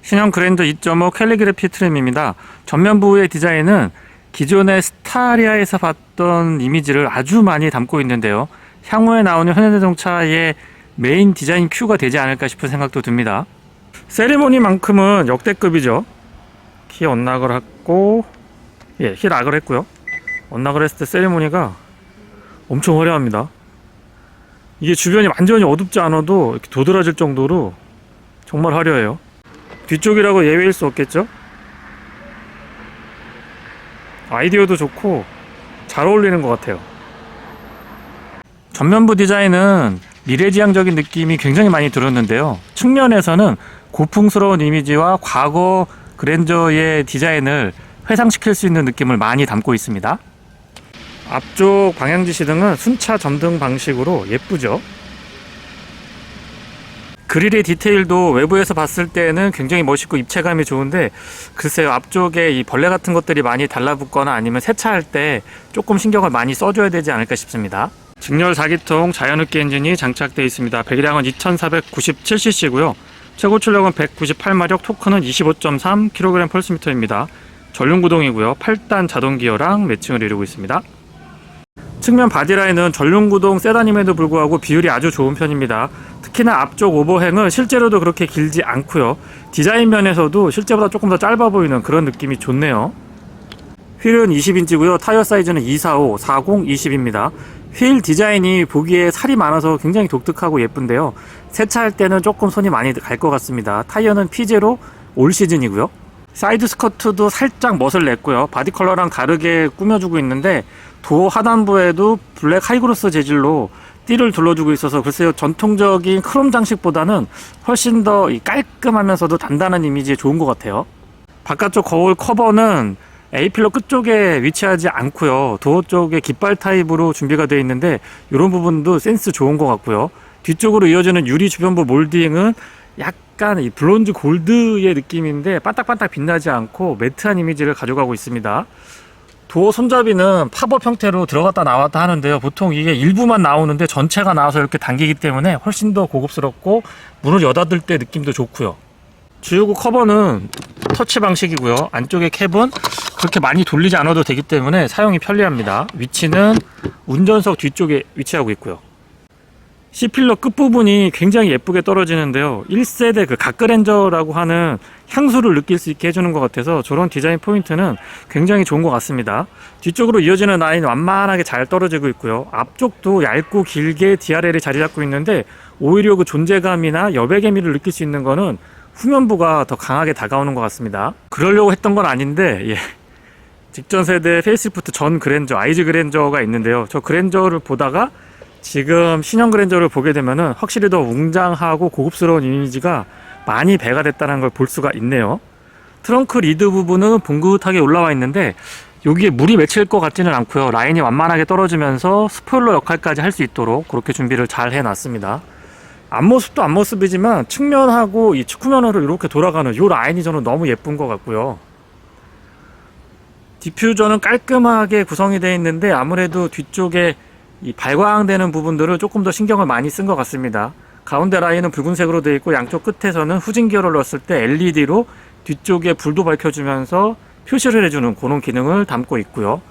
신형 그랜저 2.5 캘리그래피 트림입니다. 전면부의 디자인은 기존의 스타리아에서 봤던 이미지를 아주 많이 담고 있는데요. 향후에 나오는 현대자동차의 메인 디자인 큐가 되지 않을까 싶은 생각도 듭니다. 세리머니만큼은 역대급이죠. 키 언락을 했고, 힐락을 했고요. 언락을 했을 때 세리머니가 엄청 화려합니다. 이게 주변이 완전히 어둡지 않아도 이렇게 도드라질 정도로 정말 화려해요. 뒤쪽이라고 예외일 수 없겠죠? 아이디어도 좋고 잘 어울리는 것 같아요. 전면부 디자인은 미래지향적인 느낌이 굉장히 많이 들었는데요. 측면에서는 고풍스러운 이미지와 과거 그랜저의 디자인을 회상시킬 수 있는 느낌을 많이 담고 있습니다. 앞쪽 방향지시등은 순차 점등 방식으로 예쁘죠? 그릴의 디테일도 외부에서 봤을 때는 굉장히 멋있고 입체감이 좋은데, 글쎄요, 앞쪽에 이 벌레 같은 것들이 많이 달라붙거나 아니면 세차할 때 조금 신경을 많이 써줘야 되지 않을까 싶습니다. 직렬 4기통 자연흡기 엔진이 장착되어 있습니다. 배기량은 2497cc고요. 최고 출력은 198마력, 토크는 25.3kg/S입니다. 전륜구동이고요. 8단 자동기어랑 매칭을 이루고 있습니다. 측면 바디라인은 전륜구동 세단임에도 불구하고 비율이 아주 좋은 편입니다. 특히나 앞쪽 오버행은 실제로도 그렇게 길지 않고요. 디자인 면에서도 실제보다 조금 더 짧아 보이는 그런 느낌이 좋네요. 휠은 20인치고요. 타이어 사이즈는 245, 40, 20입니다. 휠 디자인이 보기에 살이 많아서 굉장히 독특하고 예쁜데요. 세차할 때는 조금 손이 많이 갈 것 같습니다. 타이어는 피제로 올 시즌이고요. 사이드 스커트도 살짝 멋을 냈고요. 바디 컬러랑 다르게 꾸며주고 있는데 도어 하단부에도 블랙 하이그로스 재질로 띠를 둘러주고 있어서 글쎄요, 전통적인 크롬 장식보다는 훨씬 더 깔끔하면서도 단단한 이미지에 좋은 것 같아요. 바깥쪽 거울 커버는 A필러 끝쪽에 위치하지 않고요. 도어 쪽에 깃발 타입으로 준비가 되어 있는데 이런 부분도 센스 좋은 것 같고요. 뒤쪽으로 이어지는 유리 주변부 몰딩은 약간 이 브론즈 골드의 느낌인데 반딱반딱 빛나지 않고 매트한 이미지를 가져가고 있습니다. 도어 손잡이는 팝업 형태로 들어갔다 나왔다 하는데요. 보통 이게 일부만 나오는데 전체가 나와서 이렇게 당기기 때문에 훨씬 더 고급스럽고 문을 여닫을 때 느낌도 좋고요. 주유구 커버는 터치 방식이고요. 안쪽에 캡은 그렇게 많이 돌리지 않아도 되기 때문에 사용이 편리합니다. 위치는 운전석 뒤쪽에 위치하고 있고요. C필러 끝부분이 굉장히 예쁘게 떨어지는데요. 1세대 그 갓그랜저라고 하는 향수를 느낄 수 있게 해주는 것 같아서 저런 디자인 포인트는 굉장히 좋은 것 같습니다. 뒤쪽으로 이어지는 라인 완만하게 잘 떨어지고 있고요. 앞쪽도 얇고 길게 DRL이 자리 잡고 있는데 오히려 그 존재감이나 여백의 미를 느낄 수 있는 거는 후면부가 더 강하게 다가오는 것 같습니다. 그러려고 했던 건 아닌데 직전 세대 페이스리프트 전 그랜저, 아이즈 그랜저가 있는데요. 저 그랜저를 보다가 지금 신형 그랜저를 보게 되면은 확실히 더 웅장하고 고급스러운 이미지가 많이 배가 됐다는 걸 볼 수가 있네요. 트렁크 리드 부분은 봉긋하게 올라와 있는데 여기에 물이 맺힐 것 같지는 않고요. 라인이 완만하게 떨어지면서 스포일러 역할까지 할 수 있도록 그렇게 준비를 잘 해놨습니다. 앞모습도 앞모습이지만 측면하고 이 측후면으로 이렇게 돌아가는 이 라인이 저는 너무 예쁜 것 같고요. 디퓨저는 깔끔하게 구성이 되어 있는데 아무래도 뒤쪽에 이 발광되는 부분들을 조금 더 신경을 많이 쓴 것 같습니다. 가운데 라인은 붉은색으로 되어 있고 양쪽 끝에서는 후진 기어를 넣었을 때 LED로 뒤쪽에 불도 밝혀주면서 표시를 해주는 그런 기능을 담고 있고요.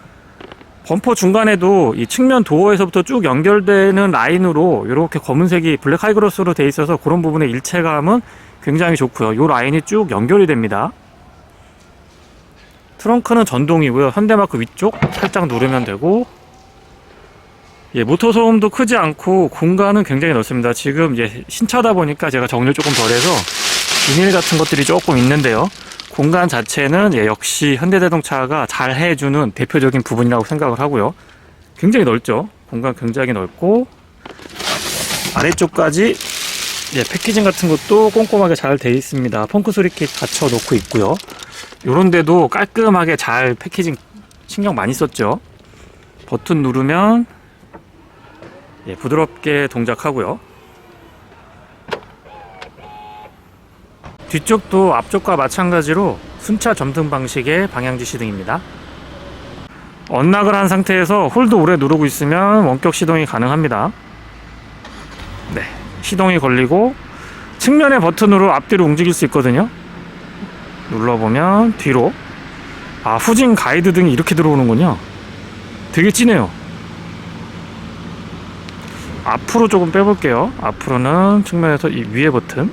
범퍼 중간에도 이 측면 도어에서부터 쭉 연결되는 라인으로 이렇게 검은색이 블랙 하이그로스로 되어 있어서 그런 부분의 일체감은 굉장히 좋고요. 이 라인이 쭉 연결이 됩니다. 트렁크는 전동이고요. 현대마크 위쪽 살짝 누르면 되고, 모터 소음도 크지 않고 공간은 굉장히 넓습니다. 지금 신차다 보니까 제가 정리를 조금 덜해서 비닐 같은 것들이 조금 있는데요. 공간 자체는 역시 현대자동차가 잘 해주는 대표적인 부분이라고 생각을 하고요. 굉장히 넓죠. 공간 굉장히 넓고 아래쪽까지 패키징 같은 것도 꼼꼼하게 잘 되어 있습니다. 펑크 소리킷 갖춰 놓고 있고요. 요런 데도 깔끔하게 잘 패키징 신경 많이 썼죠. 버튼 누르면 부드럽게 동작하고요. 뒤쪽도 앞쪽과 마찬가지로 순차 점등 방식의 방향지시등입니다. 언락을 한 상태에서 홀드 오래 누르고 있으면 원격 시동이 가능합니다. 네, 시동이 걸리고 측면의 버튼으로 앞뒤로 움직일 수 있거든요. 눌러보면 뒤로, 후진 가이드 등이 이렇게 들어오는군요. 되게 진해요. 앞으로 조금 빼볼게요. 앞으로는 측면에서 이 위에 버튼,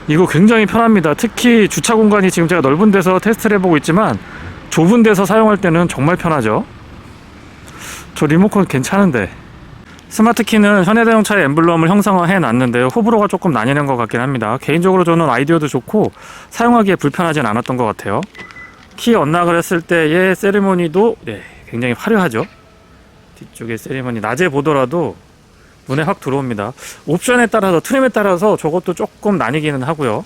이거 굉장히 편합니다. 특히 주차 공간이 지금 제가 넓은 데서 테스트를 해보고 있지만 좁은 데서 사용할 때는 정말 편하죠. 저 리모컨 괜찮은데. 스마트키는 현대자동차의 엠블럼을 형상화해 놨는데요, 호불호가 조금 나뉘는 것 같긴 합니다. 개인적으로 저는 아이디어도 좋고 사용하기에 불편하진 않았던 것 같아요. 키 언락을 했을 때의 세리머니도 굉장히 화려하죠. 뒤쪽에 세리머니 낮에 보더라도 눈에 확 들어옵니다. 옵션에 따라서, 트림에 따라서 저것도 조금 나뉘기는 하고요.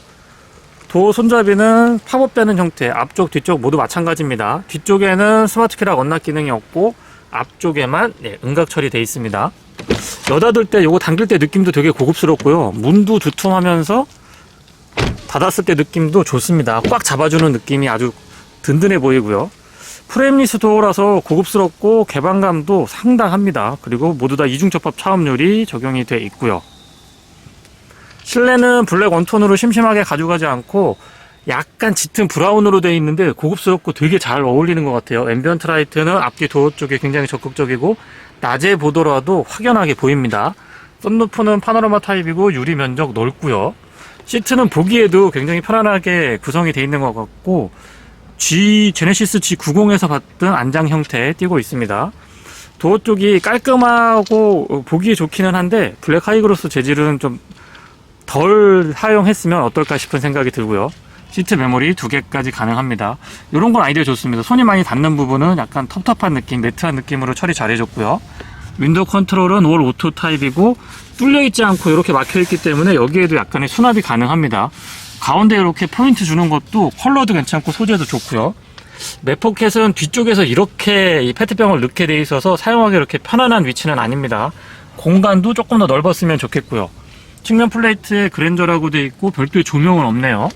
도어 손잡이는 팝업되는 형태, 앞쪽 뒤쪽 모두 마찬가지입니다. 뒤쪽에는 스마트키락 언락 기능이 없고 앞쪽에만 음각 처리되어 있습니다. 여닫을 때, 요거 당길 때 느낌도 되게 고급스럽고요, 문도 두툼하면서 닫았을 때 느낌도 좋습니다. 꽉 잡아주는 느낌이 아주 든든해 보이고요. 프레임리스 도어라서 고급스럽고 개방감도 상당합니다. 그리고 모두 다 이중접합 차음률이 적용이 돼 있고요. 실내는 블랙 원톤으로 심심하게 가져가지 않고 약간 짙은 브라운으로 되어 있는데 고급스럽고 되게 잘 어울리는 것 같아요. 앰비언트 라이트는 앞뒤 도어 쪽에 굉장히 적극적이고 낮에 보더라도 확연하게 보입니다. 썬루프는 파노라마 타입이고 유리 면적 넓고요. 시트는 보기에도 굉장히 편안하게 구성이 되어 있는 것 같고 제네시스 G90에서 봤던 안장 형태에 띄고 있습니다. 도어 쪽이 깔끔하고 보기에 좋기는 한데 블랙 하이그로스 재질은 좀 덜 사용했으면 어떨까 싶은 생각이 들고요. 시트 메모리 2개까지 가능합니다. 이런 건 아이디어 좋습니다. 손이 많이 닿는 부분은 약간 텁텁한 느낌, 매트한 느낌으로 처리 잘 해줬고요. 윈도우 컨트롤은 올 오토 타입이고 뚫려있지 않고 이렇게 막혀있기 때문에 여기에도 약간의 수납이 가능합니다. 가운데 이렇게 포인트 주는 것도 컬러도 괜찮고 소재도 좋고요. 맵포켓은 뒤쪽에서 이렇게 이 페트병을 넣게 돼 있어서 사용하기 이렇게 편안한 위치는 아닙니다. 공간도 조금 더 넓었으면 좋겠고요. 측면 플레이트에 그랜저라고 돼 있고 별도의 조명은 없네요.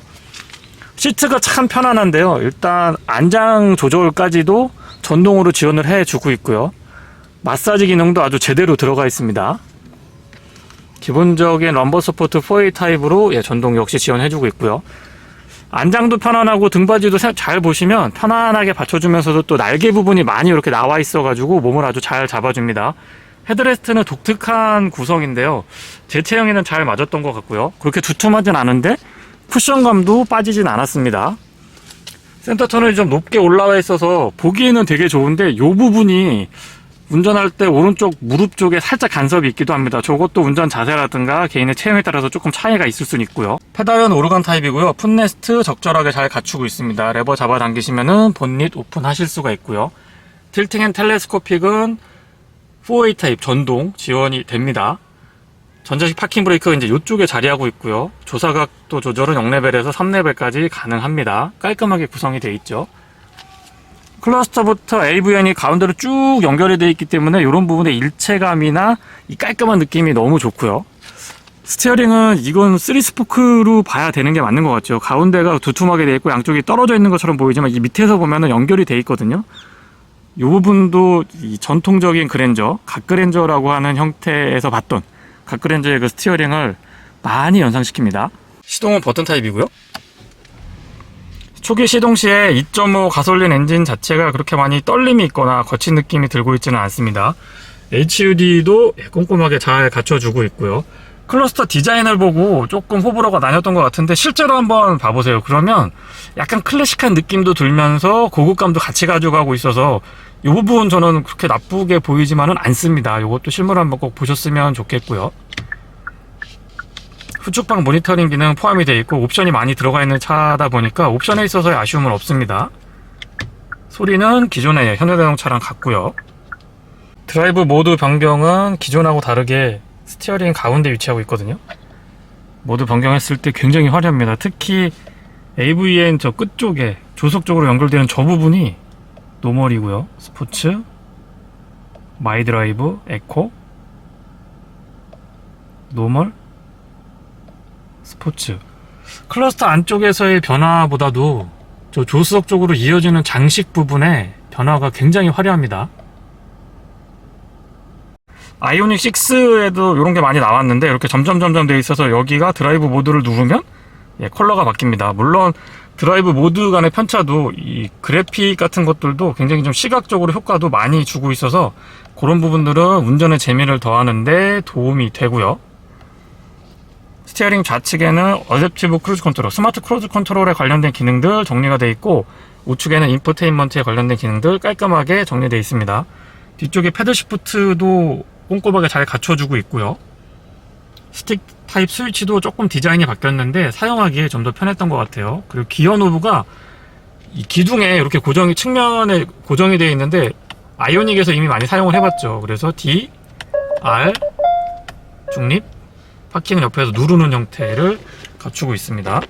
시트가 참 편안한데요, 일단 안장 조절까지도 전동으로 지원을 해주고 있고요. 마사지 기능도 아주 제대로 들어가 있습니다. 기본적인 럼버 서포트 4A 타입으로 전동 역시 지원해주고 있고요. 안장도 편안하고 등받이도 잘 보시면 편안하게 받쳐주면서도 또 날개 부분이 많이 이렇게 나와 있어가지고 몸을 아주 잘 잡아줍니다. 헤드레스트는 독특한 구성인데요, 제 체형에는 잘 맞았던 것 같고요. 그렇게 두툼하진 않은데 쿠션감도 빠지진 않았습니다. 센터 터널이 좀 높게 올라와 있어서 보기에는 되게 좋은데 이 부분이 운전할 때 오른쪽 무릎 쪽에 살짝 간섭이 있기도 합니다. 저것도 운전 자세라든가 개인의 체형에 따라서 조금 차이가 있을 수는 있고요. 페달은 오르간 타입이고요. 풋레스트 적절하게 잘 갖추고 있습니다. 레버 잡아당기시면은 본닛 오픈하실 수가 있고요. 틸팅 앤 텔레스코픽은 4A 타입 전동 지원이 됩니다. 전자식 파킹 브레이크가 이제 이쪽에 자리하고 있고요. 조사각도 조절은 0레벨에서 3레벨까지 가능합니다. 깔끔하게 구성이 되어 있죠. 클러스터부터 AVN이 가운데로 쭉 연결이 되어 있기 때문에 이런 부분의 일체감이나 이 깔끔한 느낌이 너무 좋고요. 스티어링은 이건 3스포크로 봐야 되는 게 맞는 것 같죠. 가운데가 두툼하게 되어 있고 양쪽이 떨어져 있는 것처럼 보이지만 이 밑에서 보면 연결이 되어 있거든요. 이 부분도 이 전통적인 그랜저, 갓그랜저라고 하는 형태에서 봤던 갓그랜저의 그 스티어링을 많이 연상시킵니다. 시동은 버튼 타입이고요. 초기 시동 시에 2.5 가솔린 엔진 자체가 그렇게 많이 떨림이 있거나 거친 느낌이 들고 있지는 않습니다. HUD도 꼼꼼하게 잘 갖춰주고 있고요. 클러스터 디자인을 보고 조금 호불호가 나뉘었던 것 같은데 실제로 한번 봐보세요. 그러면 약간 클래식한 느낌도 들면서 고급감도 같이 가져가고 있어서 이 부분 저는 그렇게 나쁘게 보이지만은 않습니다. 이것도 실물 한번 꼭 보셨으면 좋겠고요. 후측방 모니터링 기능 포함이 되어 있고 옵션이 많이 들어가 있는 차다 보니까 옵션에 있어서의 아쉬움은 없습니다. 소리는 기존의 현대자동차랑 같고요. 드라이브 모드 변경은 기존하고 다르게 스티어링 가운데 위치하고 있거든요. 모드 변경했을 때 굉장히 화려합니다. 특히 AVN 저 끝쪽에 조석 쪽으로 연결되는 저 부분이 노멀이고요. 스포츠, 마이 드라이브, 에코, 노멀, 스포츠. 클러스터 안쪽에서의 변화보다도 저 조수석 쪽으로 이어지는 장식 부분에 변화가 굉장히 화려합니다. 아이오닉 6에도 이런 게 많이 나왔는데 이렇게 점점 되어 있어서 여기가 드라이브 모드를 누르면 컬러가 바뀝니다. 물론 드라이브 모드 간의 편차도 이 그래픽 같은 것들도 굉장히 좀 시각적으로 효과도 많이 주고 있어서 그런 부분들은 운전의 재미를 더하는데 도움이 되고요. 스티어링 좌측에는 어댑티브 크루즈 컨트롤, 스마트 크루즈 컨트롤에 관련된 기능들 정리가 되어 있고, 우측에는 인포테인먼트에 관련된 기능들 깔끔하게 정리되어 있습니다. 뒤쪽에 패들 시프트도 꼼꼼하게 잘 갖춰주고 있고요. 스틱 타입 스위치도 조금 디자인이 바뀌었는데 사용하기에 좀 더 편했던 것 같아요. 그리고 기어 노브가 이 기둥에 이렇게 측면에 고정이 되어 있는데 아이오닉에서 이미 많이 사용을 해봤죠. 그래서 D, R, 중립, 파킹은 옆에서 누르는 형태를 갖추고 있습니다.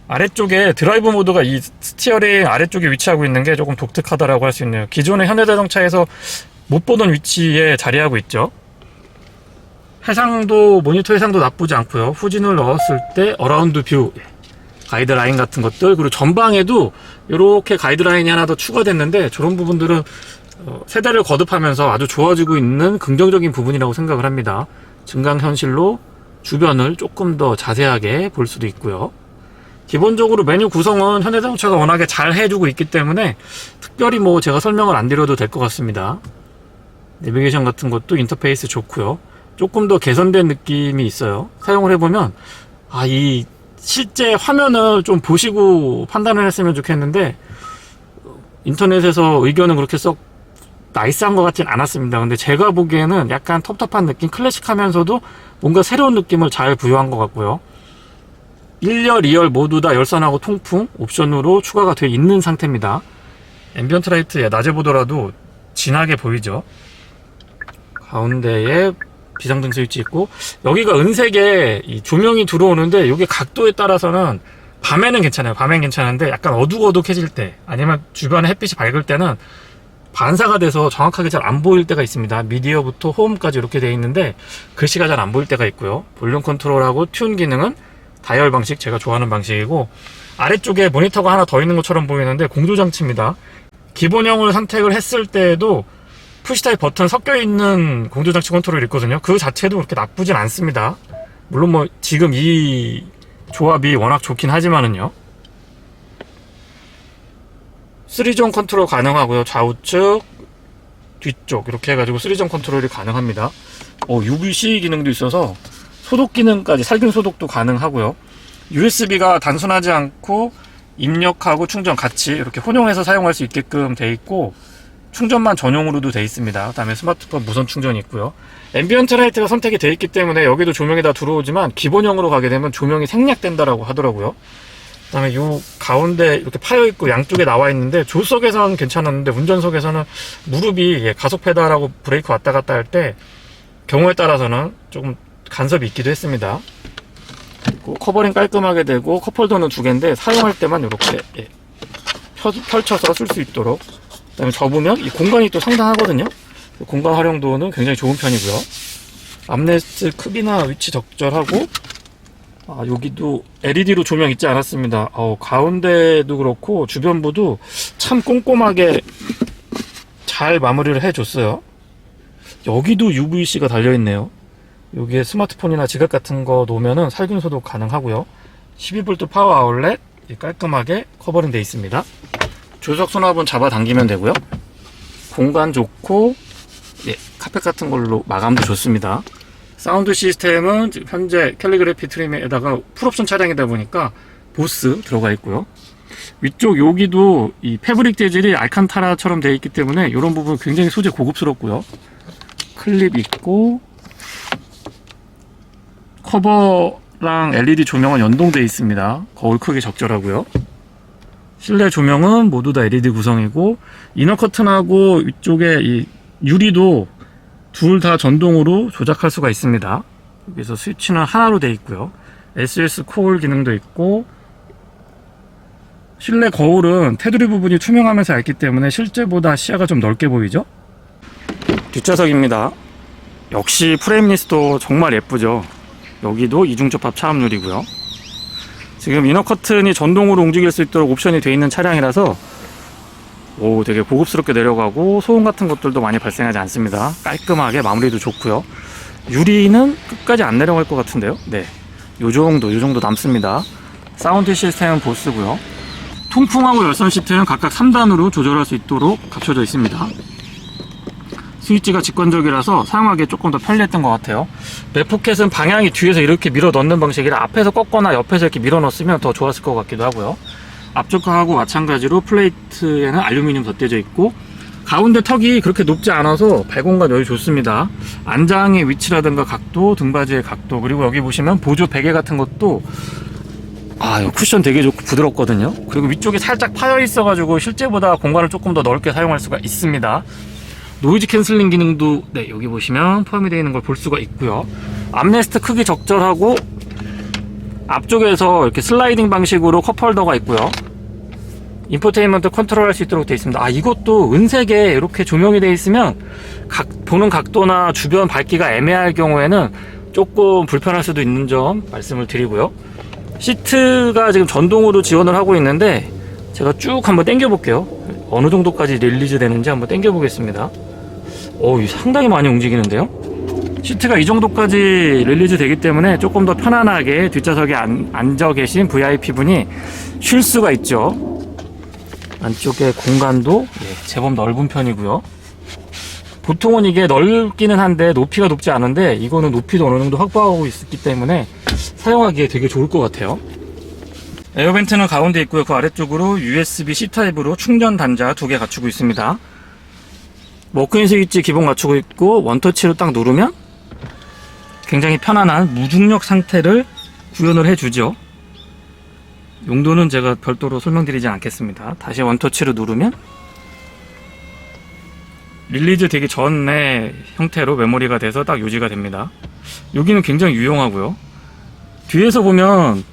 아래쪽에 드라이브 모드가 이 스티어링 아래쪽에 위치하고 있는 게 조금 독특하다라고 할 수 있네요. 기존의 현대자동차에서 못 보던 위치에 자리하고 있죠. 모니터 해상도 나쁘지 않고요. 후진을 넣었을 때 어라운드 뷰, 가이드라인 같은 것들, 그리고 전방에도 이렇게 가이드라인이 하나 더 추가됐는데 저런 부분들은 세대를 거듭하면서 아주 좋아지고 있는 긍정적인 부분이라고 생각을 합니다. 증강현실로 주변을 조금 더 자세하게 볼 수도 있고요. 기본적으로 메뉴 구성은 현대자동차가 워낙에 잘 해주고 있기 때문에 특별히 제가 설명을 안 드려도 될 것 같습니다. 내비게이션 같은 것도 인터페이스 좋고요. 조금 더 개선된 느낌이 있어요. 사용을 해보면 이 실제 화면을 좀 보시고 판단을 했으면 좋겠는데 인터넷에서 의견은 그렇게 썩 나이스한 것 같진 않았습니다. 근데 제가 보기에는 약간 텁텁한 느낌, 클래식하면서도 뭔가 새로운 느낌을 잘 부여한 것 같고요. 1열, 2열 모두 다 열선하고 통풍 옵션으로 추가가 되어 있는 상태입니다. 앰비언트 라이트 낮에 보더라도 진하게 보이죠. 가운데에 비상등 스위치 있고, 여기가 은색에 이 조명이 들어오는데 이게 각도에 따라서는 밤에는 괜찮아요. 밤엔 괜찮은데 약간 어둑어둑해질 때, 아니면 주변에 햇빛이 밝을 때는 반사가 돼서 정확하게 잘 안 보일 때가 있습니다. 미디어부터 홈까지 이렇게 되어 있는데 글씨가 잘 안 보일 때가 있고요. 볼륨 컨트롤하고 튠 기능은 다이얼 방식, 제가 좋아하는 방식이고, 아래쪽에 모니터가 하나 더 있는 것처럼 보이는데 공조장치입니다. 기본형을 선택을 했을 때에도 푸시타입 버튼 섞여 있는 공조장치 컨트롤이 있거든요. 그 자체도 그렇게 나쁘진 않습니다. 물론 지금 이 조합이 워낙 좋긴 하지만은요. 3종 컨트롤 가능하고요. 좌우측, 뒤쪽 이렇게 해가지고 3종 컨트롤이 가능합니다. UVC 기능도 있어서 소독 기능까지, 살균 소독도 가능하고요. USB가 단순하지 않고 입력하고 충전 같이 이렇게 혼용해서 사용할 수 있게끔 돼 있고, 충전만 전용으로도 돼 있습니다. 그다음에 스마트폰 무선 충전이 있고요. 앰비언트 라이트가 선택이 돼 있기 때문에 여기도 조명이 다 들어오지만 기본형으로 가게 되면 조명이 생략된다라고 하더라고요. 그다음에 요 가운데 이렇게 파여 있고 양쪽에 나와 있는데, 조수석에서는 괜찮았는데 운전석에서는 무릎이 가속 페달하고 브레이크 왔다 갔다 할 때 경우에 따라서는 조금 간섭이 있기도 했습니다. 커버링 깔끔하게 되고, 컵홀더는 2개인데 사용할 때만 이렇게 펼쳐서 쓸 수 있도록. 그 다음에 접으면 이 공간이 또 상당하거든요. 공간 활용도는 굉장히 좋은 편이고요. 암레스트 크기나 위치 적절하고, 여기도 LED로 조명 있지 않았습니다. 가운데도 그렇고 주변부도 참 꼼꼼하게 잘 마무리를 해줬어요. 여기도 UVC가 달려있네요. 여기에 스마트폰이나 지갑 같은 거 놓으면은 살균 소독 가능하고요. 12V 파워 아울렛 깔끔하게 커버링 되어 있습니다. 조수석 수납은 잡아당기면 되고요. 공간 좋고, 카펫 같은 걸로 마감도 좋습니다. 사운드 시스템은 현재 캘리그래피 트림에다가 풀옵션 차량이다 보니까 보스 들어가 있고요. 위쪽 여기도 이 패브릭 재질이 알칸타라처럼 되어 있기 때문에 이런 부분 굉장히 소재 고급스럽고요. 클립 있고, 커버랑 LED 조명은 연동되어 있습니다. 거울 크기 적절하고요. 실내 조명은 모두 다 LED 구성이고, 이너 커튼하고 위쪽에 이 유리도 둘 다 전동으로 조작할 수가 있습니다. 여기서 스위치는 하나로 되어 있고요. SOS 콜 기능도 있고, 실내 거울은 테두리 부분이 투명하면서 얇기 때문에 실제보다 시야가 좀 넓게 보이죠? 뒷좌석입니다. 역시 프레임리스도 정말 예쁘죠? 여기도 이중접합 차압률이고요. 지금 이너 커튼이 전동으로 움직일 수 있도록 옵션이 되어 있는 차량이라서 되게 고급스럽게 내려가고 소음 같은 것들도 많이 발생하지 않습니다. 깔끔하게 마무리도 좋고요. 유리는 끝까지 안 내려갈 것 같은데요. 네, 요 정도 남습니다. 사운드 시스템은 보스고요. 통풍하고 열선 시트는 각각 3단으로 조절할 수 있도록 갖춰져 있습니다. 스위치가 직관적이라서 사용하기에 조금 더 편리했던 것 같아요. 맵포켓은 방향이 뒤에서 이렇게 밀어 넣는 방식이라 앞에서 꺾거나 옆에서 이렇게 밀어 넣었으면 더 좋았을 것 같기도 하고요. 앞쪽 거하고 마찬가지로 플레이트에는 알루미늄 덧대져 있고 가운데 턱이 그렇게 높지 않아서 발공간 여유 좋습니다. 안장의 위치라든가 각도, 등받이의 각도, 그리고 여기 보시면 보조 베개 같은 것도 쿠션 되게 좋고 부드럽거든요. 그리고 위쪽에 살짝 파여 있어 가지고 실제보다 공간을 조금 더 넓게 사용할 수가 있습니다. 노이즈 캔슬링 기능도 여기 보시면 포함이 되어 있는 걸 볼 수가 있고요. 암레스트 크기 적절하고 앞쪽에서 이렇게 슬라이딩 방식으로 컵홀더가 있고요. 인포테인먼트 컨트롤할 수 있도록 되어 있습니다. 이것도 은색에 이렇게 조명이 되어 있으면 보는 각도나 주변 밝기가 애매할 경우에는 조금 불편할 수도 있는 점 말씀을 드리고요. 시트가 지금 전동으로 지원을 하고 있는데 제가 쭉 한번 당겨 볼게요. 어느 정도까지 릴리즈 되는지 한번 당겨 보겠습니다. 상당히 많이 움직이는데요. 시트가 이 정도까지 릴리즈 되기 때문에 조금 더 편안하게 뒷좌석에 앉아 계신 VIP분이 쉴 수가 있죠. 안쪽에 공간도 제법 넓은 편이고요. 보통은 이게 넓기는 한데 높이가 높지 않은데 이거는 높이도 어느 정도 확보하고 있기 때문에 사용하기에 되게 좋을 것 같아요. 에어벤트는 가운데 있고요. 그 아래쪽으로 USB-C 타입으로 충전 단자 2개 갖추고 있습니다. 워크인 스위치 기본 갖추고 있고 원터치로 딱 누르면 굉장히 편안한 무중력 상태를 구현을 해주죠. 용도는 제가 별도로 설명드리지 않겠습니다. 다시 원터치로 누르면 릴리즈 되기 전의 형태로 메모리가 돼서 딱 유지가 됩니다. 여기는 굉장히 유용하고요. 뒤에서 보면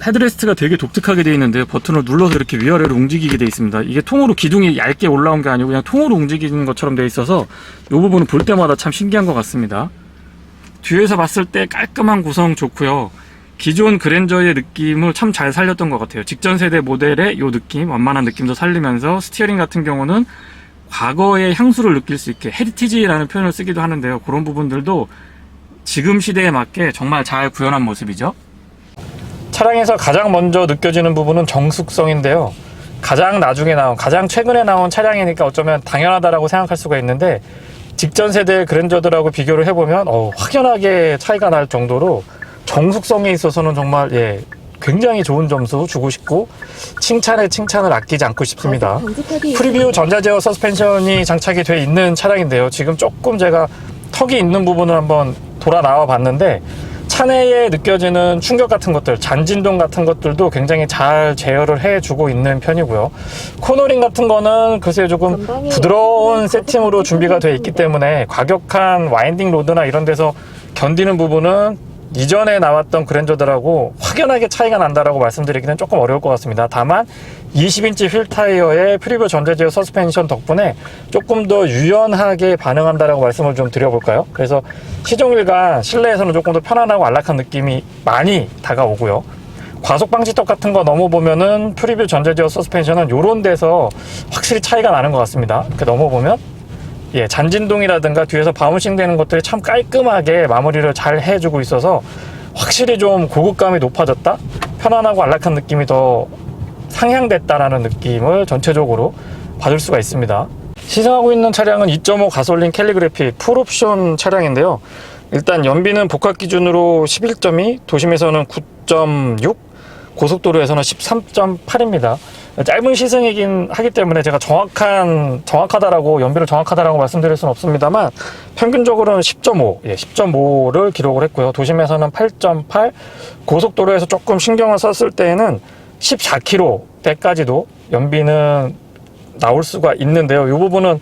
헤드레스트가 되게 독특하게 되어 있는데 버튼을 눌러서 이렇게 위아래로 움직이게 되어 있습니다. 이게 통으로 기둥이 얇게 올라온 게 아니고 그냥 통으로 움직이는 것처럼 되어 있어서 이 부분은 볼 때마다 참 신기한 것 같습니다. 뒤에서 봤을 때 깔끔한 구성 좋고요. 기존 그랜저의 느낌을 참 잘 살렸던 것 같아요. 직전 세대 모델의 이 느낌, 완만한 느낌도 살리면서 스티어링 같은 경우는 과거의 향수를 느낄 수 있게 헤리티지라는 표현을 쓰기도 하는데요. 그런 부분들도 지금 시대에 맞게 정말 잘 구현한 모습이죠. 차량에서 가장 먼저 느껴지는 부분은 정숙성인데요. 가장 최근에 나온 차량이니까 어쩌면 당연하다라고 생각할 수가 있는데 직전 세대 그랜저들하고 비교를 해보면 확연하게 차이가 날 정도로 정숙성에 있어서는 정말 굉장히 좋은 점수 주고 싶고 칭찬을 아끼지 않고 싶습니다. 프리뷰 전자제어 서스펜션이 장착이 되어 있는 차량인데요. 지금 조금 제가 턱이 있는 부분을 한번 돌아 나와 봤는데 차 내에 느껴지는 충격 같은 것들, 잔진동 같은 것들도 굉장히 잘 제어를 해주고 있는 편이고요. 코너링 같은 거는 글쎄요 조금 부드러운 세팅으로 준비가 되어 있기 때문에 과격한 와인딩 로드나 이런 데서 견디는 부분은 이전에 나왔던 그랜저들하고 확연하게 차이가 난다라고 말씀드리기는 조금 어려울 것 같습니다. 다만 20인치 휠 타이어의 프리뷰 전자제어 서스펜션 덕분에 조금 더 유연하게 반응한다라고 말씀을 좀 드려볼까요? 그래서 시종일관 실내에서는 조금 더 편안하고 안락한 느낌이 많이 다가오고요. 과속 방지턱 같은 거 넘어보면은 프리뷰 전자제어 서스펜션은 요런 데서 확실히 차이가 나는 것 같습니다. 이렇게 넘어보면 잔진동이라든가 뒤에서 바운싱 되는 것들이 참 깔끔하게 마무리를 잘 해주고 있어서 확실히 좀 고급감이 높아졌다? 편안하고 안락한 느낌이 더 상향됐다라는 느낌을 전체적으로 받을 수가 있습니다. 시승하고 있는 차량은 2.5 가솔린 캘리그래픽 풀옵션 차량인데요. 일단 연비는 복합 기준으로 11.2, 도심에서는 9.6, 고속도로에서는 13.8입니다. 짧은 시승이긴 하기 때문에 제가 정확하다라고 연비를 정확하다라고 말씀드릴 수는 없습니다만 평균적으로는 10.5, 10.5를 기록을 했고요. 도심에서는 8.8, 고속도로에서 조금 신경을 썼을 때에는 14km대까지도 연비는 나올 수가 있는데요. 이 부분은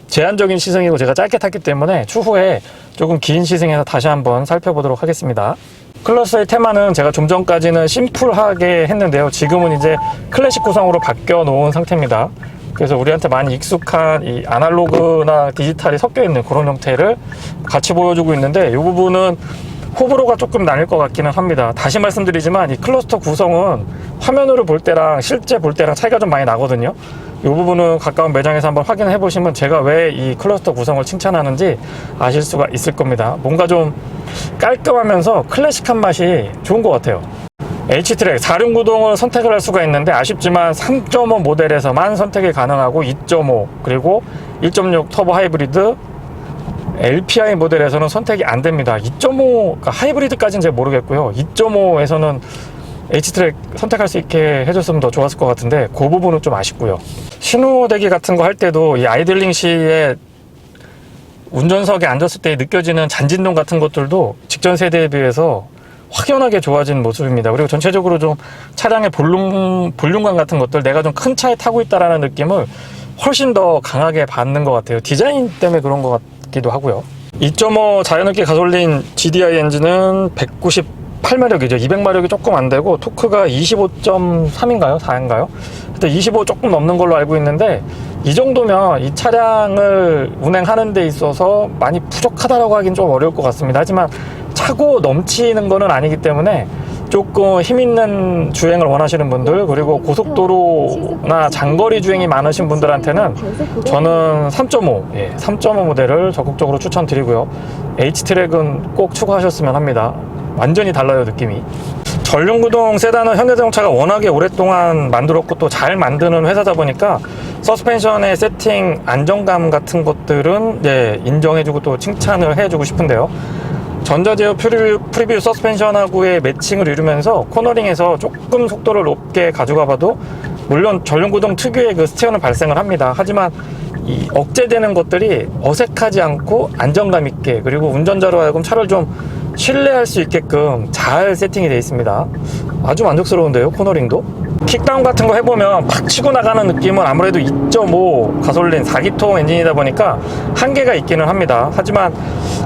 제한적인 시승이고 제가 짧게 탔기 때문에 추후에 조금 긴 시승에서 다시 한번 살펴보도록 하겠습니다. 클러스의 테마는 제가 좀 전까지는 심플하게 했는데요. 지금은 이제 클래식 구성으로 바뀌어 놓은 상태입니다. 그래서 우리한테 많이 익숙한 이 아날로그나 디지털이 섞여 있는 그런 형태를 같이 보여주고 있는데, 이 부분은 호불호가 조금 나뉠 것 같기는 합니다. 다시 말씀드리지만 이 클러스터 구성은 화면으로 볼 때랑 실제 볼 때랑 차이가 좀 많이 나거든요. 이 부분은 가까운 매장에서 한번 확인해 보시면 제가 왜 이 클러스터 구성을 칭찬하는지 아실 수가 있을 겁니다. 뭔가 좀 깔끔하면서 클래식한 맛이 좋은 것 같아요. H트랙 4륜 구동을 선택을 할 수가 있는데, 아쉽지만 3.5 모델에서만 선택이 가능하고 2.5 그리고 1.6 터보 하이브리드 LPI 모델에서는 선택이 안 됩니다. 2.5 그러니까 하이브리드까지는 잘 모르겠고요. 2.5에서는 H트랙 선택할 수 있게 해줬으면 더 좋았을 것 같은데, 그 부분은 좀 아쉽고요. 신호대기 같은 거 할 때도 이 아이들링 시에 운전석에 앉았을 때 느껴지는 잔진동 같은 것들도 직전 세대에 비해서 확연하게 좋아진 모습입니다. 그리고 전체적으로 좀 차량의 볼륨감 같은 것들, 내가 좀 큰 차에 타고 있다라는 느낌을 훨씬 더 강하게 받는 것 같아요. 디자인 때문에 그런 것 같기도 하고요. 2.5 자연흡기 가솔린 GDI 엔진은 198마력이죠. 200마력이 조금 안 되고, 토크가 25.3인가요? 4인가요? 그때 25 조금 넘는 걸로 알고 있는데, 이 정도면 이 차량을 운행하는 데 있어서 많이 부족하다라고 하긴 좀 어려울 것 같습니다. 하지만 차고 넘치는 거는 아니기 때문에 조금 힘있는 주행을 원하시는 분들, 그리고 고속도로나 장거리 주행이 많으신 분들한테는 저는 3.5, 3.5 모델을 적극적으로 추천드리고요. H트랙은 꼭 추가하셨으면 합니다. 완전히 달라요, 느낌이. 전륜구동 세단은 현대자동차가 워낙에 오랫동안 만들었고 또 잘 만드는 회사다 보니까 서스펜션의 세팅 안정감 같은 것들은 인정해주고 또 칭찬을 해주고 싶은데요. 전자제어 프리뷰 서스펜션하고의 매칭을 이루면서 코너링에서 조금 속도를 높게 가져가 봐도, 물론 전륜구동 특유의 그 스티어는 발생을 합니다. 하지만 이 억제되는 것들이 어색하지 않고 안정감 있게, 그리고 운전자로 하여금 차를 좀 신뢰할 수 있게끔 잘 세팅이 되어 있습니다. 아주 만족스러운데요, 코너링도. 킥다운 같은 거 해보면 팍 치고 나가는 느낌은 아무래도 2.5 가솔린 4기통 엔진이다 보니까 한계가 있기는 합니다. 하지만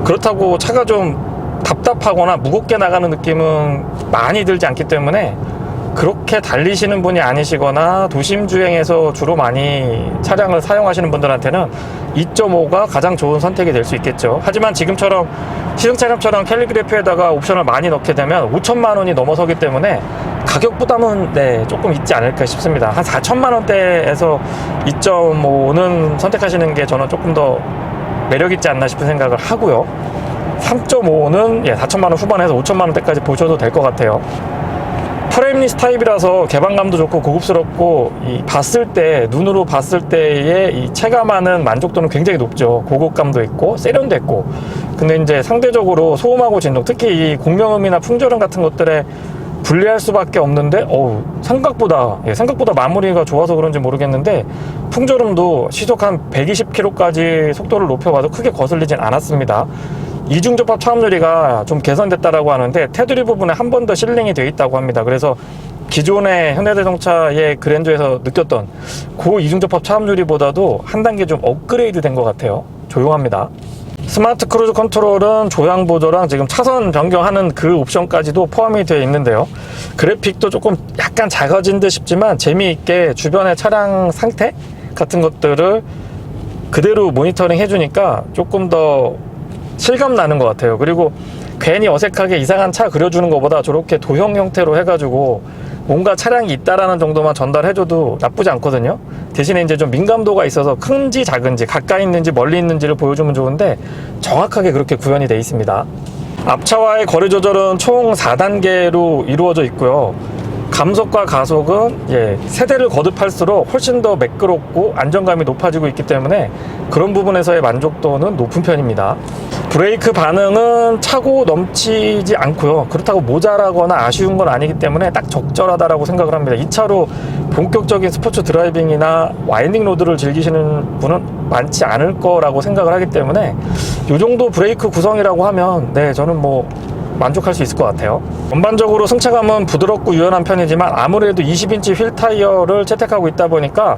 그렇다고 차가 좀 답답하거나 무겁게 나가는 느낌은 많이 들지 않기 때문에, 그렇게 달리시는 분이 아니시거나 도심 주행에서 주로 많이 차량을 사용하시는 분들한테는 2.5가 가장 좋은 선택이 될 수 있겠죠. 하지만 지금처럼 시승 차량처럼 캘리그래피에다가 옵션을 많이 넣게 되면 5천만 원이 넘어서기 때문에 가격 부담은 조금 있지 않을까 싶습니다. 한 4천만 원대에서 2.5는 선택하시는 게 저는 조금 더 매력 있지 않나 싶은 생각을 하고요. 3.5는 4천만 원 후반에서 5천만 원대까지 보셔도 될 것 같아요. 프레임리스 타입이라서 개방감도 좋고 고급스럽고, 봤을 때, 눈으로 봤을 때의 이 체감하는 만족도는 굉장히 높죠. 고급감도 있고 세련됐고. 근데 이제 상대적으로 소음하고 진동, 특히 이 공명음이나 풍절음 같은 것들에 불리할 수밖에 없는데, 생각보다 마무리가 좋아서 그런지 모르겠는데 풍절음도 시속 한 120km까지 속도를 높여봐도 크게 거슬리진 않았습니다. 이중접합 차음유리가 좀 개선됐다라고 하는데, 테두리 부분에 한 번 더 실링이 되어 있다고 합니다. 그래서 기존의 현대자동차의 그랜저에서 느꼈던 그 이중접합 차음유리보다도 한 단계 좀 업그레이드 된 것 같아요. 조용합니다. 스마트 크루즈 컨트롤은 조향 보조랑 지금 차선 변경하는 그 옵션까지도 포함이 되어 있는데요. 그래픽도 조금 약간 작아진 듯 싶지만 재미있게 주변의 차량 상태 같은 것들을 그대로 모니터링 해주니까 조금 더 실감 나는 것 같아요. 그리고 괜히 어색하게 이상한 차 그려주는 것보다 저렇게 도형 형태로 해가지고 뭔가 차량이 있다라는 정도만 전달해줘도 나쁘지 않거든요. 대신에 이제 좀 민감도가 있어서 큰지 작은지, 가까이 있는지 멀리 있는지를 보여주면 좋은데 정확하게 그렇게 구현이 되어 있습니다. 앞차와의 거리 조절은 총 4단계로 이루어져 있고요. 감속과 가속은 세대를 거듭할수록 훨씬 더 매끄럽고 안정감이 높아지고 있기 때문에 그런 부분에서의 만족도는 높은 편입니다. 브레이크 반응은 차고 넘치지 않고요. 그렇다고 모자라거나 아쉬운 건 아니기 때문에 딱 적절하다라고 생각을 합니다. 이 차로 본격적인 스포츠 드라이빙이나 와인딩 로드를 즐기시는 분은 많지 않을 거라고 생각을 하기 때문에 이 정도 브레이크 구성이라고 하면 저는 만족할 수 있을 것 같아요. 전반적으로 승차감은 부드럽고 유연한 편이지만 아무래도 20인치 휠 타이어를 채택하고 있다 보니까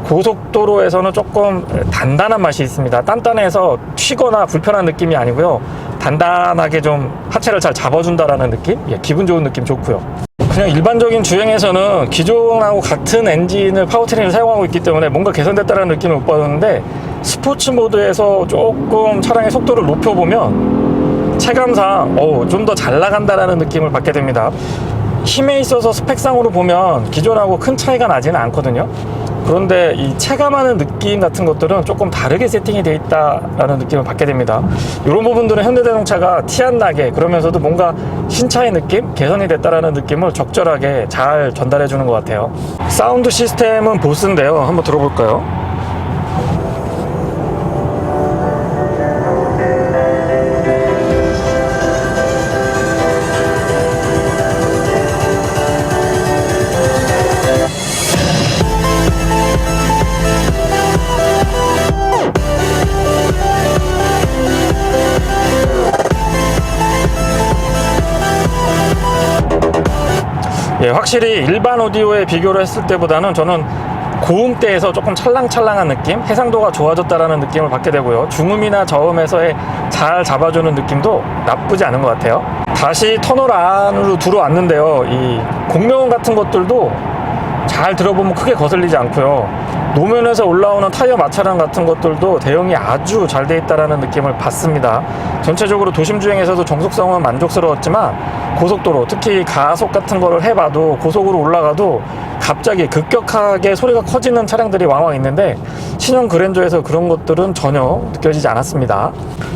고속도로에서는 조금 단단한 맛이 있습니다. 단단해서 튀거나 불편한 느낌이 아니고요. 단단하게 좀 하체를 잘 잡아준다라는 느낌? 기분 좋은 느낌 좋고요. 그냥 일반적인 주행에서는 기존하고 같은 엔진을 파워트레인을 사용하고 있기 때문에 뭔가 개선됐다는 느낌을 못 받았는데, 스포츠 모드에서 조금 차량의 속도를 높여보면 체감상 좀 더 잘 나간다라는 느낌을 받게 됩니다. 힘에 있어서 스펙상으로 보면 기존하고 큰 차이가 나지는 않거든요. 그런데 이 체감하는 느낌 같은 것들은 조금 다르게 세팅이 되어 있다라는 느낌을 받게 됩니다. 이런 부분들은 현대자동차가 티 안 나게, 그러면서도 뭔가 신차의 느낌, 개선이 됐다라는 느낌을 적절하게 잘 전달해 주는 것 같아요. 사운드 시스템은 보스인데요, 한번 들어볼까요? 예, 확실히 일반 오디오에 비교를 했을 때보다는 저는 고음대에서 조금 찰랑찰랑한 느낌, 해상도가 좋아졌다라는 느낌을 받게 되고요. 중음이나 저음에서의 잘 잡아주는 느낌도 나쁘지 않은 것 같아요. 다시 터널 안으로 들어왔는데요, 이 공명음 같은 것들도 잘 들어보면 크게 거슬리지 않고요. 노면에서 올라오는 타이어 마찰음 같은 것들도 대응이 아주 잘 돼 있다라는 느낌을 받습니다. 전체적으로 도심 주행에서도 정숙성은 만족스러웠지만, 고속도로, 특히 가속 같은 거를 해봐도 고속으로 올라가도 갑자기 급격하게 소리가 커지는 차량들이 왕왕 있는데, 신형 그랜저에서 그런 것들은 전혀 느껴지지 않았습니다.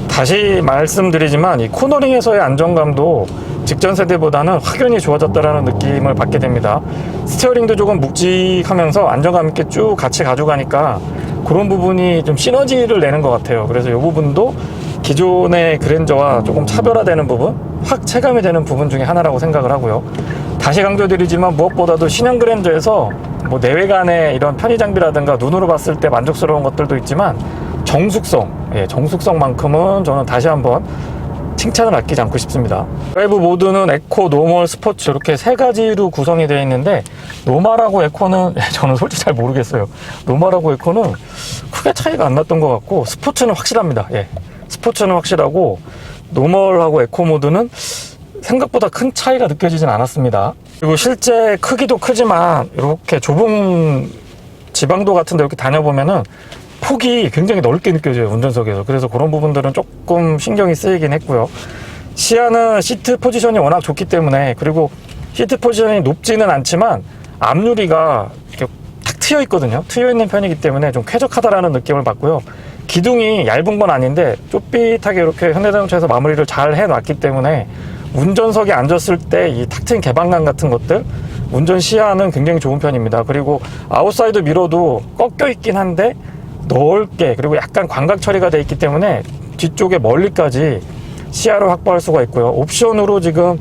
다시 말씀드리지만 이 코너링에서의 안정감도 직전 세대보다는 확연히 좋아졌다라는 느낌을 받게 됩니다. 스티어링도 조금 묵직하면서 안정감 있게 쭉 같이 가져가니까 그런 부분이 좀 시너지를 내는 것 같아요. 그래서 이 부분도 기존의 그랜저와 조금 차별화되는 부분, 확 체감이 되는 부분 중에 하나라고 생각을 하고요. 다시 강조드리지만 무엇보다도 신형 그랜저에서 뭐 내외관의 이런 편의 장비라든가 눈으로 봤을 때 만족스러운 것들도 있지만, 정숙성만큼은 저는 다시 한번 칭찬을 아끼지 않고 싶습니다. 드라이브 모드는 에코, 노멀, 스포츠 이렇게 세 가지로 구성이 되어 있는데, 노멀하고 에코는 저는 솔직히 잘 모르겠어요. 노멀하고 에코는 크게 차이가 안 났던 것 같고, 스포츠는 확실합니다. 스포츠는 확실하고, 노멀하고 에코 모드는 생각보다 큰 차이가 느껴지진 않았습니다. 그리고 실제 크기도 크지만 이렇게 좁은 지방도 같은 데 이렇게 다녀보면은 폭이 굉장히 넓게 느껴져요, 운전석에서. 그래서 그런 부분들은 조금 신경이 쓰이긴 했고요. 시야는 시트 포지션이 워낙 좋기 때문에, 그리고 시트 포지션이 높지는 않지만 앞유리가 이렇게 탁 트여 있거든요. 트여 있는 편이기 때문에 좀 쾌적하다라는 느낌을 받고요. 기둥이 얇은 건 아닌데 좁빗하게 이렇게 현대자동차에서 마무리를 잘 해놨기 때문에 운전석에 앉았을 때 이 탁 트인 개방감 같은 것들, 운전 시야는 굉장히 좋은 편입니다. 그리고 아웃사이드 미러도 꺾여 있긴 한데 넓게, 그리고 약간 광각 처리가 되어 있기 때문에 뒤쪽에 멀리까지 시야를 확보할 수가 있고요. 옵션으로 지금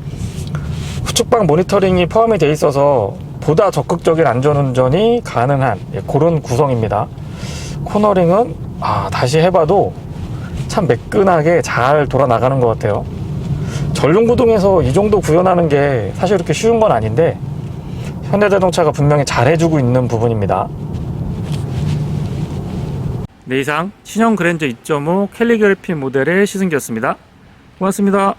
후측방 모니터링이 포함이 되어 있어서 보다 적극적인 안전운전이 가능한 그런 구성입니다. 코너링은 다시 해봐도 참 매끈하게 잘 돌아 나가는 것 같아요. 전륜구동에서 이 정도 구현하는 게 사실 그렇게 쉬운 건 아닌데, 현대자동차가 분명히 잘해주고 있는 부분입니다. 네, 이상 신형 그랜저 2.5 캘리그래피 모델의 시승기였습니다. 고맙습니다.